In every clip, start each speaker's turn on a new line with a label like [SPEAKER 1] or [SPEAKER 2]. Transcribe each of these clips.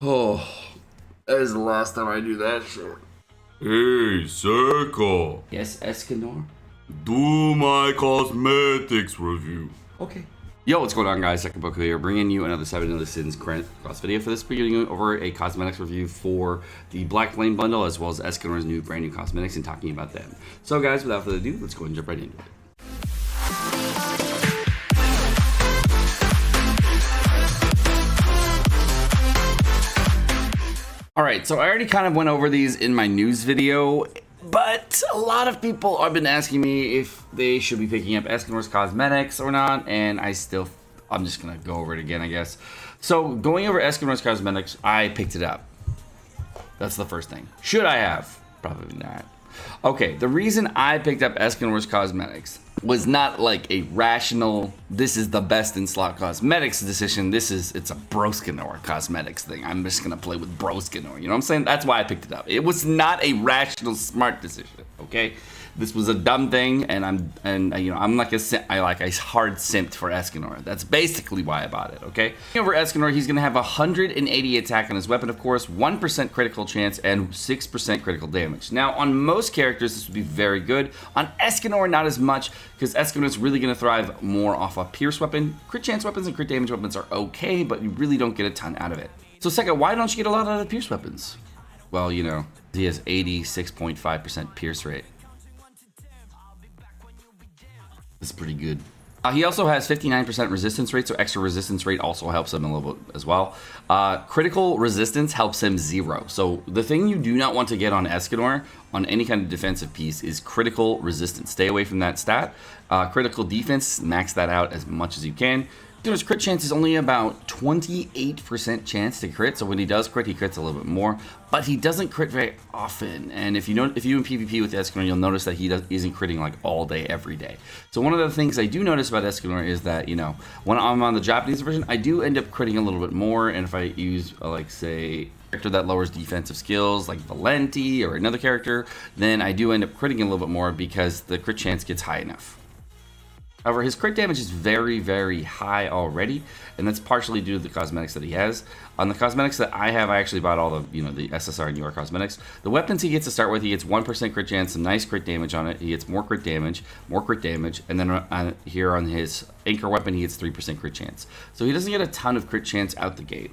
[SPEAKER 1] Oh, that is the last time I do that shit.
[SPEAKER 2] Hey, Seka,
[SPEAKER 3] Yes, Escanor?
[SPEAKER 2] do my cosmetics review.
[SPEAKER 3] Okay. Yo, what's going on, guys? Sekapoko here, bringing you another 7 Other Sins cross video. For this, we're going over a cosmetics review for the Black Flame bundle, as well as Escanor's new brand new cosmetics, and talking about them. So, guys, without further ado, let's go and jump right into it. Alright, so I already kind of went over these in my news video, but a lot of people have been asking me if they should be picking up Escanor's cosmetics or not, and I'm just gonna go over it again, I guess. So, going over Escanor's cosmetics, I picked it up. That's the first thing. Should I have? Probably not. Okay, the reason I picked up Escanor's cosmetics was not like a rational, this is the best in slot cosmetics decision. It's a Broscanor cosmetics thing. I'm just gonna play with Broscanor. You know what I'm saying? That's why I picked it up. It was not a rational, smart decision. Okay, this was a dumb thing, and I'm like a hard simped for Escanor. That's basically why I bought it. Okay, over Escanor, he's gonna have 180 attack on his weapon, of course, 1% critical chance, and 6% critical damage. Now, on most characters, this would be very good. On Escanor, not as much, because Escanor is really gonna thrive more off a pierce weapon. Crit chance weapons and crit damage weapons are okay, but you really don't get a ton out of it. So, second, why don't you get a lot out of pierce weapons? Well, you know, he has 86.5% pierce rate. This is pretty good. He also has 59% resistance rate, so extra resistance rate also helps him a little bit as well. Critical resistance helps him 0. So the thing you do not want to get on Escanor on any kind of defensive piece is critical resistance. Stay away from that stat. Critical defense, max that out as much as you can. His crit chance is only about 28% chance to crit, so when he does crit, he crits a little bit more, but he doesn't crit very often. And if you in PvP with Escanor, you'll notice that he isn't critting like all day, every day. So one of the things I do notice about Escanor is that, you know, when I'm on the Japanese version, I do end up critting a little bit more, and if I use, like, say, a character that lowers defensive skills, like Valenti or another character, then I do end up critting a little bit more because the crit chance gets high enough. However, his crit damage is very, very high already, and that's partially due to the cosmetics that he has. On the cosmetics that I have, I actually bought all the, the SSR and UR cosmetics. The weapons he gets to start with, he gets 1% crit chance, some nice crit damage on it. He gets more crit damage, and then here on his anchor weapon, he gets 3% crit chance. So he doesn't get a ton of crit chance out the gate.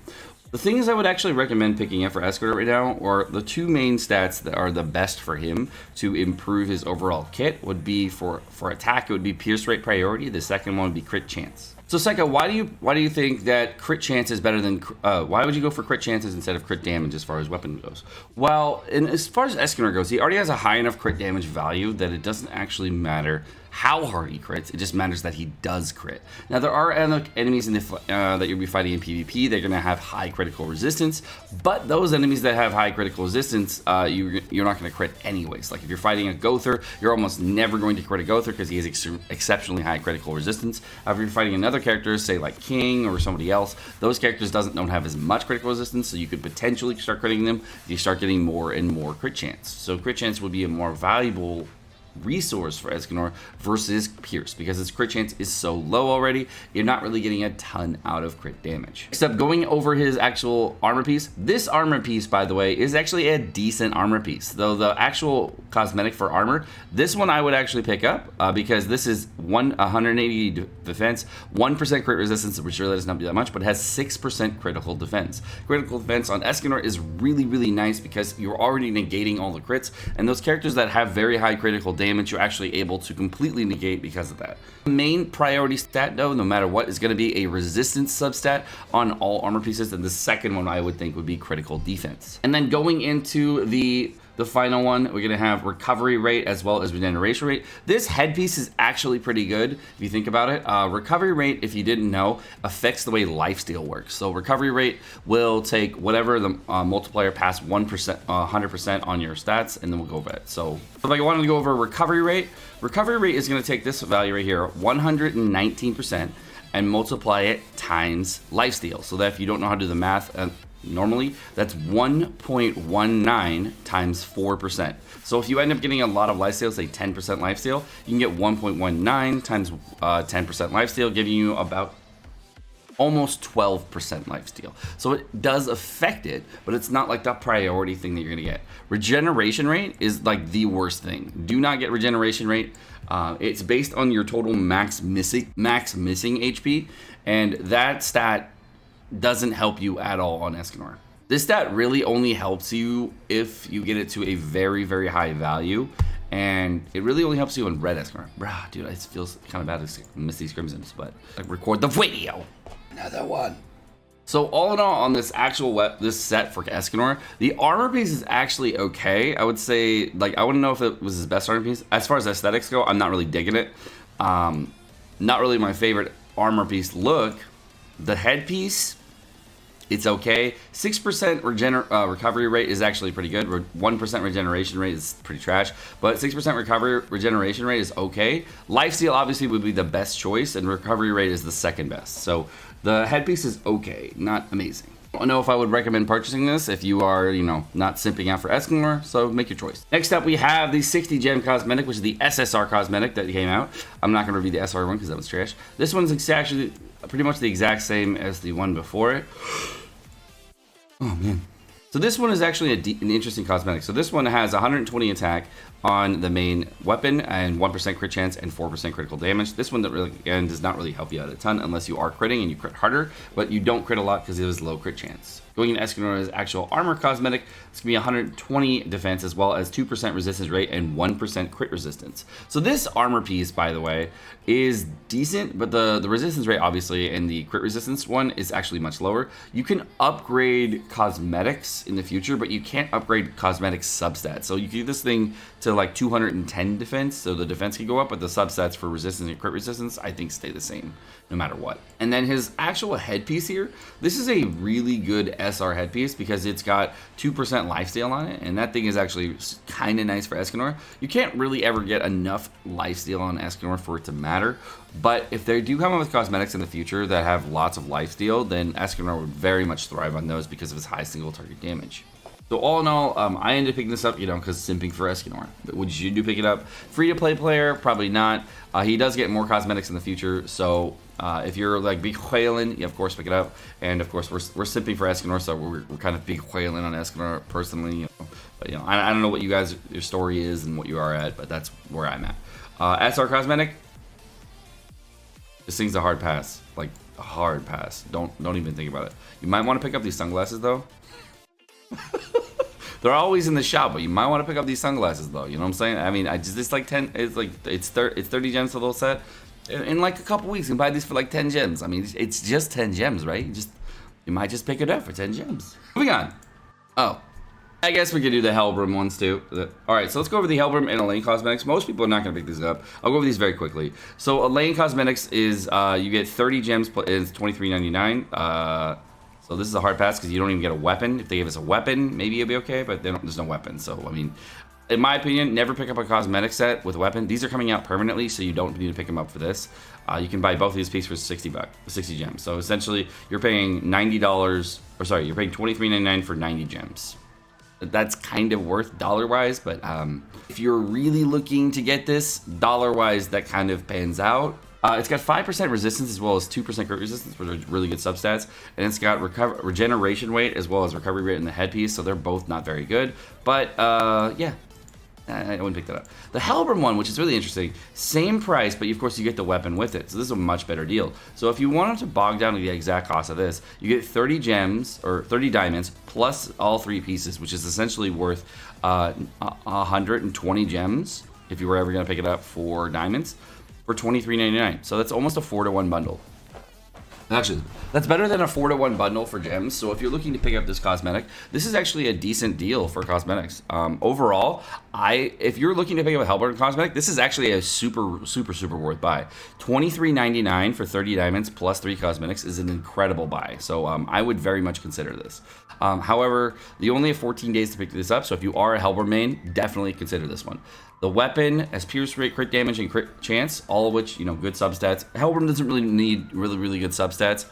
[SPEAKER 3] The things I would actually recommend picking up for Escanor right now, or the two main stats that are the best for him to improve his overall kit, would be for attack, it would be pierce rate priority. The second one would be crit chance. So Seka, why do you think that crit chance is better than, why would you go for crit chances instead of crit damage as far as weapon goes? Well, as far as Escanor goes, he already has a high enough crit damage value that it doesn't actually matter how hard he crits, it just matters that he does crit. Now, there are enemies that you'll be fighting in PvP, they're gonna have high critical resistance, but those enemies that have high critical resistance, you're not gonna crit anyways. Like if you're fighting a Gother, you're almost never going to crit a Gother because he has exceptionally high critical resistance. However, if you're fighting another character, say like King or somebody else, those characters don't have as much critical resistance, so you could potentially start critting them if you start getting more and more crit chance. So crit chance would be a more valuable resource for Escanor versus Pierce, because his crit chance is so low already, you're not really getting a ton out of crit damage. Except going over his actual armor piece, this armor piece, by the way, is actually a decent armor piece. Though the actual cosmetic for armor, this one I would actually pick up because this is 180 defense, 1% crit resistance, which really does not do that much, but it has 6% critical defense. Critical defense on Escanor is really, really nice because you're already negating all the crits, and those characters that have very high critical damage, you're actually able to completely negate because of that. The main priority stat, though, no matter what, is going to be a resistance substat on all armor pieces, and the second one I would think would be critical defense. And then going into the final one, we're going to have recovery rate as well as regeneration rate. This headpiece is actually pretty good if you think about it. Recovery rate, if you didn't know, affects the way lifesteal works. So recovery rate will take whatever the multiplier past 1%, 100% on your stats, and then we'll go over it. So if I wanted to go over recovery rate is going to take this value right here, 119%, and multiply it times lifesteal. So that if you don't know how to do the math, normally that's 1.19 times 4%. So if you end up getting a lot of lifesteal, say 10% lifesteal, you can get 1.19 times 10% lifesteal, giving you about almost 12% lifesteal. So it does affect it, but it's not like the priority thing that you're gonna get. Regeneration rate is like the worst thing. Do not get regeneration rate. It's based on your total max missing HP, and that stat doesn't help you at all on Escanor. This stat really only helps you if you get it to a very, very high value, and it really only helps you in red Escanor. Bruh, dude, it feels kind of bad to miss these crimsons, but like record the video. Another one. So all in all, on this this set for Escanor, the armor piece is actually okay. I would say, like, I wouldn't know if it was his best armor piece. As far as aesthetics go, I'm not really digging it. Not really my favorite armor piece look. The headpiece, it's okay. 6% recovery rate is actually pretty good. 1% regeneration rate is pretty trash, but 6% recovery regeneration rate is okay. Lifesteal obviously would be the best choice, and recovery rate is the second best. So the headpiece is okay, not amazing. I don't know if I would recommend purchasing this if you are, you know, not simping out for Escanor, so make your choice. Next up, we have the 60 Gem Cosmetic, which is the SSR Cosmetic that came out. I'm not going to review the SR one because that was trash. This one's actually pretty much the exact same as the one before it. Oh, man. So this one is actually an interesting cosmetic. So this one has 120 attack on the main weapon and 1% crit chance and 4% critical damage. This one that really, again, does not really help you out a ton unless you are critting and you crit harder, but you don't crit a lot because it has low crit chance. Going into Escanor's actual armor cosmetic, it's going to be 120 defense as well as 2% resistance rate and 1% crit resistance. So this armor piece, by the way, is decent, but the resistance rate, obviously, and the crit resistance one is actually much lower. You can upgrade cosmetics in the future, but you can't upgrade cosmetic substats. So you can get this thing to like 210 defense, so the defense can go up, but the substats for resistance and crit resistance, I think, stay the same no matter what. And then his actual headpiece here, this is a really good SR headpiece because it's got 2% lifesteal on it, and that thing is actually kind of nice for Escanor. You can't really ever get enough lifesteal on Escanor for it to matter, but if they do come up with cosmetics in the future that have lots of lifesteal, then Escanor would very much thrive on those because of his high single target damage. So all in all, I ended up picking this up, you know, because simping for Escanor. But would you do pick it up? Free-to-play player, probably not. He does get more cosmetics in the future, so if you're like big whaling, you of course pick it up. And of course, we're simping for Escanor, so we're kind of big whaling on Escanor personally. You know. But you know, I don't know what you guys, your story is and what you are at, but that's where I'm at. SR Cosmetic, this thing's a hard pass, like a hard pass. Don't even think about it. You might want to pick up these sunglasses though. They're always in the shop, but you might want to pick up these sunglasses though. You know what I'm saying? I mean, it's like 10. It's 30 gems for the whole set. In like a couple weeks, you can buy these for like 10 gems. I mean, it's just 10 gems, right? You might just pick it up for 10 gems. Moving on. Oh, I guess we could do the Hellbrim ones too. All right, so let's go over the Hellbrim and Elaine Cosmetics. Most people are not going to pick these up. I'll go over these very quickly. So Elaine Cosmetics is you get 30 gems. It's $23.99. So this is a hard pass because you don't even get a weapon. If they give us a weapon, maybe it'll be okay, but there's no weapon. So, I mean, in my opinion, never pick up a cosmetic set with a weapon. These are coming out permanently, so you don't need to pick them up for this. You can buy both of these pieces for 60 gems. So essentially, you're paying $90, or sorry, you're paying $23.99 for 90 gems. That's kind of worth dollar-wise, but if you're really looking to get this, dollar-wise, that kind of pans out. It's got 5% resistance as well as 2% crit resistance, which are really good substats. And it's got regeneration rate as well as recovery rate in the headpiece, so they're both not very good. But, yeah, I wouldn't pick that up. The Hellbrim one, which is really interesting, same price, but of course you get the weapon with it. So this is a much better deal. So if you wanted to bog down to the exact cost of this, you get 30 gems, or 30 diamonds, plus all 3 pieces, which is essentially worth 120 gems, if you were ever going to pick it up for diamonds, for $23.99. So that's almost a 4-to-1 bundle. Actually, that's better than a 4-to-1 bundle for gems. So if you're looking to pick up this cosmetic, this is actually a decent deal for cosmetics. Overall, if you're looking to pick up a Hellbrim cosmetic, this is actually a super worth buy. $23.99 for 30 diamonds plus 3 cosmetics is an incredible buy. So I would very much consider this. However, you only have 14 days to pick this up. So if you are a Hellbrim main, definitely consider this one. The weapon has pierce rate, crit damage, and crit chance, all of which, you know, good substats. Hellbrim doesn't really need really good substats.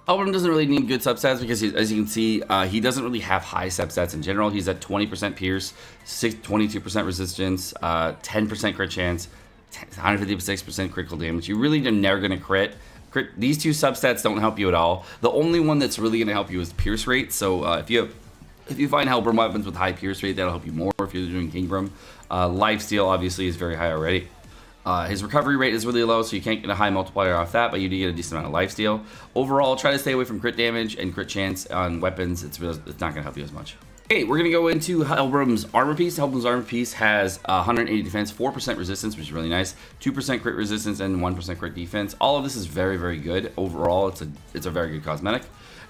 [SPEAKER 3] Hellbrim doesn't really need good substats because, as you can see, he doesn't really have high substats in general. He's at 20% pierce, 22% resistance, 10% crit chance, 156% critical damage. You really are never going to crit These two substats don't help you at all. The only one that's really going to help you is pierce rate. So if you find Hellbrim weapons with high pierce rate, that'll help you more if you're doing Kingbrim. Lifesteal obviously is very high already. His recovery rate is really low, so you can't get a high multiplier off that, but you do get a decent amount of lifesteal. Overall, try to stay away from crit damage and crit chance on weapons. It's not going to help you as much. Okay, we're going to go into Hellbrim's armor piece. Hellbrim's armor piece has 180 defense, 4% resistance, which is really nice, 2% crit resistance, and 1% crit defense. All of this is very, very good. Overall, it's a very good cosmetic.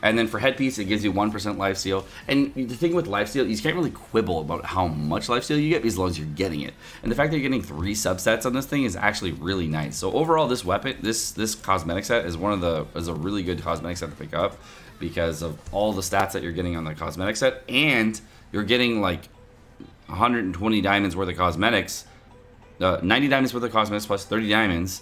[SPEAKER 3] And then for headpiece, it gives you 1% lifesteal. And the thing with lifesteal, you can't really quibble about how much lifesteal you get as long as you're getting it. And the fact that you're getting 3 subsets on this thing is actually really nice. So overall, this weapon, this cosmetic set is a really good cosmetic set to pick up because of all the stats that you're getting on the cosmetic set, and you're getting like 120 diamonds worth of cosmetics, 90 diamonds worth of cosmetics plus 30 diamonds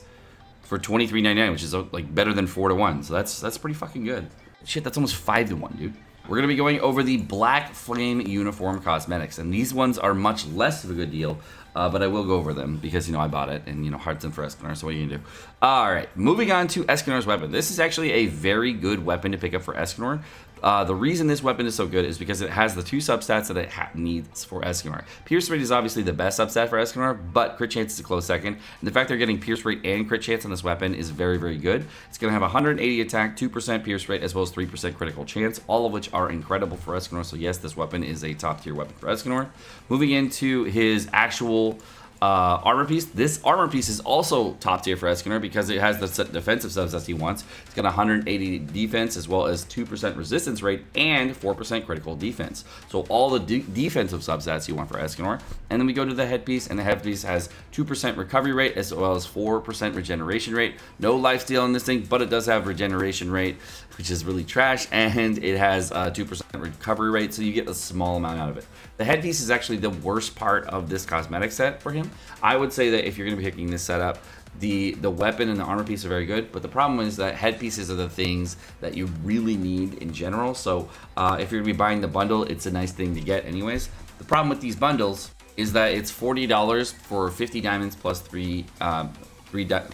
[SPEAKER 3] for $23.99, which is like better than 4 to 1. So that's pretty fucking good. Shit, that's almost 5 to 1, dude. We're going to be going over the Black Flame Uniform Cosmetics, and these ones are much less of a good deal, but I will go over them because, you know, I bought it, and, you know, hearts in for Escanor, so what are you going to do? All right, moving on to Escanor's weapon. This is actually a very good weapon to pick up for Escanor. The reason this weapon is so good is because it has the 2 substats that it needs for Escanor. Pierce rate is obviously the best substat for Escanor, but crit chance is a close second. And the fact they're getting pierce rate and crit chance on this weapon is very, very good. It's going to have 180 attack, 2% pierce rate, as well as 3% critical chance, all of which are incredible for Escanor. So yes, this weapon is a top tier weapon for Escanor. Moving into his actual armor piece. This armor piece is also top tier for Escanor because it has the defensive subsets he wants. It's got 180 defense as well as 2% resistance rate and 4% critical defense. So all the defensive subsets you want for Escanor. And then we go to the headpiece, and the headpiece has 2% recovery rate as well as 4% regeneration rate. No lifesteal in this thing, but it does have regeneration rate, which is really trash, and it has 2% recovery rate, so you get a small amount out of it. The headpiece is actually the worst part of this cosmetic set for him. I would say that if you're going to be picking this setup, the weapon and the armor piece are very good, but the problem is that headpieces are the things that you really need in general. So if you're going to be buying the bundle, it's a nice thing to get anyways. The problem with these bundles is that it's $40 for 50 diamonds plus 3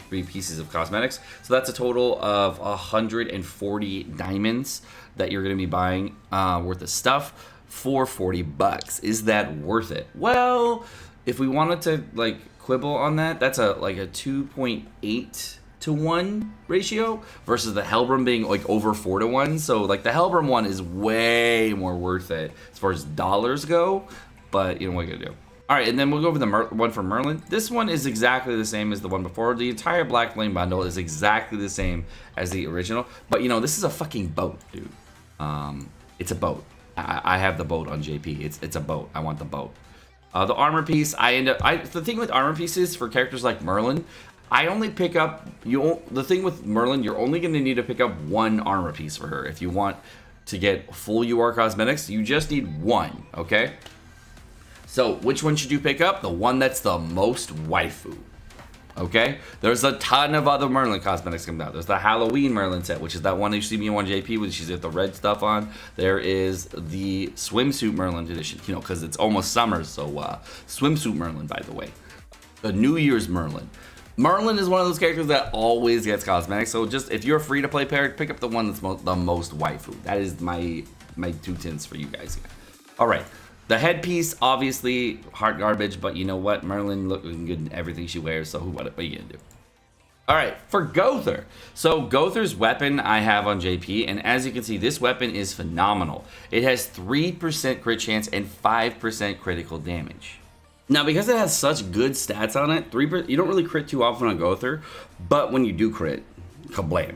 [SPEAKER 3] pieces of cosmetics. So that's a total of 140 diamonds that you're going to be buying worth of stuff for $40. Is that worth it? Well, if we wanted to like quibble on that, that's like a 2.8 to 1 ratio versus the Hellbrim being like over 4 to 1. So like the Hellbrim one is way more worth it as far as dollars go, but you know what you're gonna do. All right, and then we'll go over the one for Merlin. This one is exactly the same as the one before. The entire Black Flame bundle is exactly the same as the original, but you know, this is a fucking boat, dude. It's a boat. I have the boat on JP. It's a boat. I want the boat. The armor piece, the thing with armor pieces for characters like Merlin, I only pick up, the thing with Merlin, you're only going to need to pick up 1 armor piece for her. If you want to get full UR cosmetics, you just need 1, okay? So which one should you pick up? The one that's the most waifu. Okay, there's a ton of other Merlin cosmetics coming out. There's the Halloween Merlin set, which is that one that you see me on JP with. She's got the red stuff on. There is the swimsuit Merlin edition, you know, because it's almost summer. So swimsuit Merlin, by the way. The New Year's Merlin. Merlin is one of those characters that always gets cosmetics. So just if you're free to play pair, pick up the one that's the most waifu. That is my 2 tints for you guys. All right. The headpiece, obviously, hard garbage, but you know what? Merlin looking good in everything she wears, so what are you gonna do? All right, for Gowther. So Gowther's weapon I have on JP, and as you can see, this weapon is phenomenal. It has 3% crit chance and 5% critical damage. Now, because it has such good stats on it, you don't really crit too often on Gowther, but when you do crit, kablamo.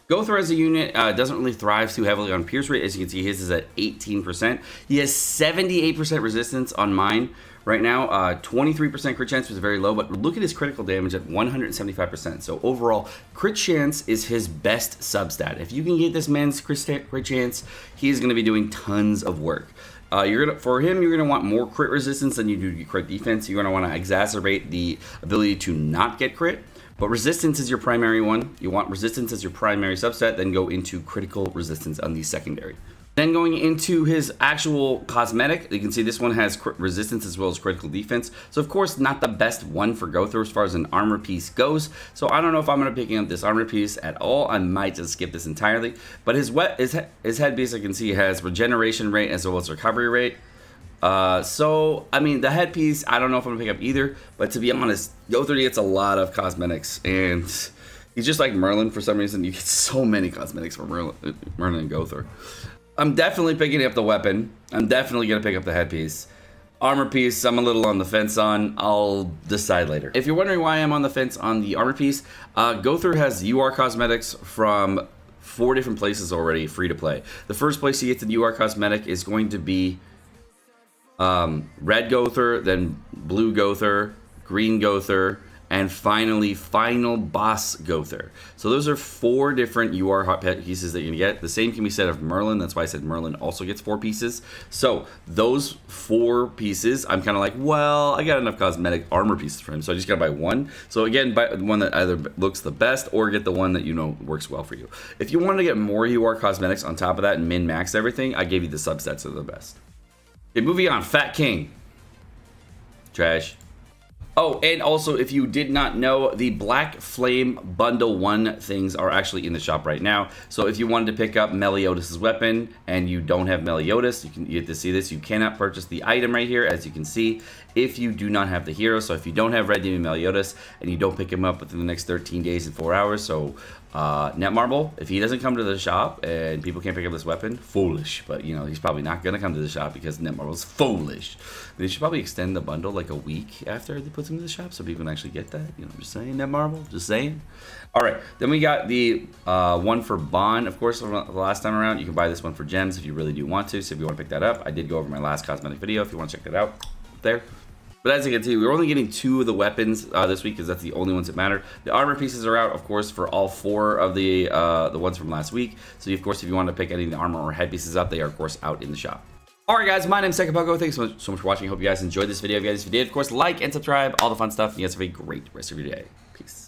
[SPEAKER 3] Gowther as a unit doesn't really thrive too heavily on pierce rate. As you can see, his is at 18%. He has 78% resistance on mine right now. 23% crit chance was very low, but look at his critical damage at 175%. So overall, crit chance is his best substat. If you can get this man's crit chance, he's going to be doing tons of work. For him, you're going to want more crit resistance than you do crit defense. You're going to want to exacerbate the ability to not get crit. But resistance is your primary one. You want resistance as your primary subset, then go into critical resistance on the secondary. Then going into his actual cosmetic, you can see this one has resistance as well as critical defense. So of course, not the best one for go through as far as an armor piece goes. So I don't know if I'm going to pick up this armor piece at all. I might just skip this entirely. But his headpiece, I can see, has regeneration rate as well as recovery rate. So, I mean, the headpiece, I don't know if I'm going to pick up either. But to be honest, go through gets a lot of cosmetics. And he's just like Merlin for some reason. You get so many cosmetics for Merlin and Gother. I'm definitely picking up the weapon. I'm definitely going to pick up the headpiece. Armor piece, I'm a little on the fence on. I'll decide later. If you're wondering why I'm on the fence on the armor piece, Gother has UR cosmetics from 4 different places already, free to play. The first place you get the UR cosmetic is going to be red Gother, then blue Gother, green Gother, and finally, final boss Gother. So those are 4 different UR hot pieces that you're gonna get. The same can be said of Merlin. That's why I said Merlin also gets 4 pieces. So those 4 pieces, I'm kind of like, well, I got enough cosmetic armor pieces for him, so I just gotta buy one. So again, buy the one that either looks the best or get the one that you know works well for you. If you wanted to get more UR cosmetics on top of that and min-max everything, I gave you the subsets of the best. Okay, moving on, Fat King. Trash. Oh, and also, if you did not know, the Black Flame Bundle 1 things are actually in the shop right now. So if you wanted to pick up Meliodas' weapon and you don't have Meliodas, you get to see this. You cannot purchase the item right here, as you can see, if you do not have the hero. So if you don't have Red Demon Meliodas and you don't pick him up within the next 13 days and 4 hours, so Netmarble, if he doesn't come to the shop and people can't pick up this weapon, foolish. But, you know, he's probably not going to come to the shop because Netmarble's foolish. They should probably extend the bundle like a week after they put them in the shop so people can actually get that. You know, I'm just saying, Netmarble, just saying. All right, then we got the one for Bond, of course, the last time around. You can buy this one for gems if you really do want to. So if you want to pick that up, I did go over my last cosmetic video if you want to check that out there. But as you can see, we're only getting 2 of the weapons this week because that's the only ones that matter. The armor pieces are out, of course, for all 4 of the ones from last week. So, of course, if you want to pick any of the armor or head pieces up, they are, of course, out in the shop. All right, guys, my name's Sekapoko. Thanks so much for watching. I hope you guys enjoyed this video. If you guys did, of course, like and subscribe, all the fun stuff. And you guys have a great rest of your day. Peace.